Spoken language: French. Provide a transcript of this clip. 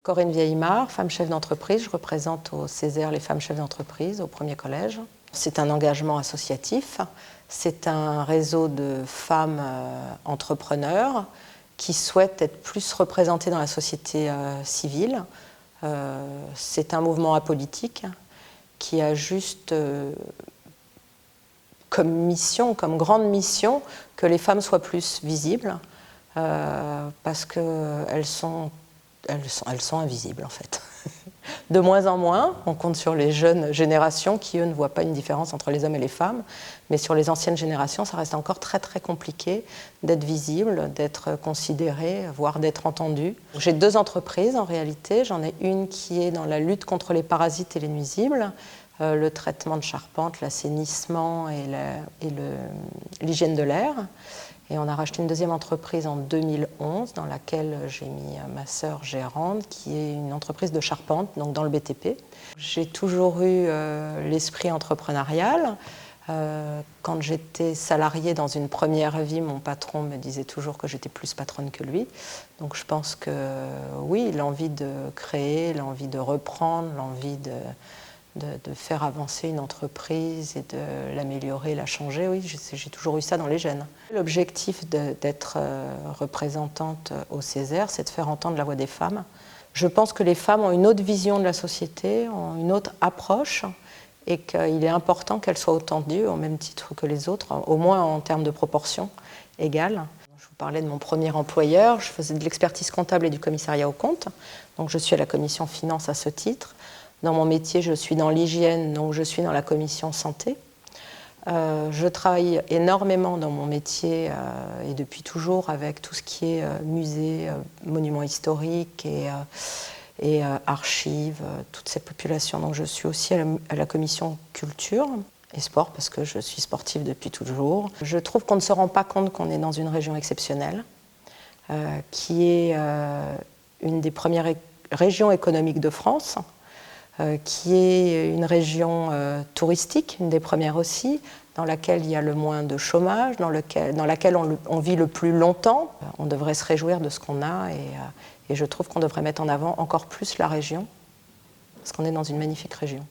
Corinne Vieillimard, femme chef d'entreprise. Je représente au Césaire les femmes chefs d'entreprise au premier collège. C'est un engagement associatif. C'est un réseau de femmes entrepreneurs qui souhaitent être plus représentées dans la société civile. C'est un mouvement apolitique qui a juste comme mission, comme grande mission, que les femmes soient plus visibles, parce qu'elles sont invisibles en fait. De moins en moins, on compte sur les jeunes générations qui, eux, ne voient pas une différence entre les hommes et les femmes, mais sur les anciennes générations, ça reste encore très très compliqué d'être visible, d'être considéré, voire d'être entendu. J'ai 2 entreprises en réalité, j'en ai une qui est dans la lutte contre les parasites et les nuisibles, le traitement de charpente, l'assainissement et l'hygiène de l'air. Et on a racheté une 2e entreprise en 2011 dans laquelle j'ai mis ma sœur gérante, qui est une entreprise de charpente, donc dans le BTP. J'ai toujours eu l'esprit entrepreneurial. Quand j'étais salariée dans une première vie, mon patron me disait toujours que j'étais plus patronne que lui. Donc je pense que oui, l'envie de créer, l'envie de reprendre, l'envie de faire avancer une entreprise et de l'améliorer, la changer, oui, j'ai toujours eu ça dans les gènes. L'objectif d'être représentante au Césaire, c'est de faire entendre la voix des femmes. Je pense que les femmes ont une autre vision de la société, ont une autre approche, et qu'il est important qu'elles soient entendues au même titre que les autres, au moins en termes de proportion égale. Je vous parlais de mon premier employeur, je faisais de l'expertise comptable et du commissariat aux comptes, donc je suis à la commission finance à ce titre. Dans mon métier, je suis dans l'hygiène, donc je suis dans la commission santé. Je travaille énormément dans mon métier et depuis toujours avec tout ce qui est musée, monuments historiques et archives, toute cette population. Donc je suis aussi à la commission culture et sport parce que je suis sportive depuis toujours. Je trouve qu'on ne se rend pas compte qu'on est dans une région exceptionnelle, qui est une des premières régions économiques de France, qui est une région touristique, une des premières aussi, dans laquelle il y a le moins de chômage, dans laquelle on vit le plus longtemps. On devrait se réjouir de ce qu'on a et je trouve qu'on devrait mettre en avant encore plus la région, parce qu'on est dans une magnifique région.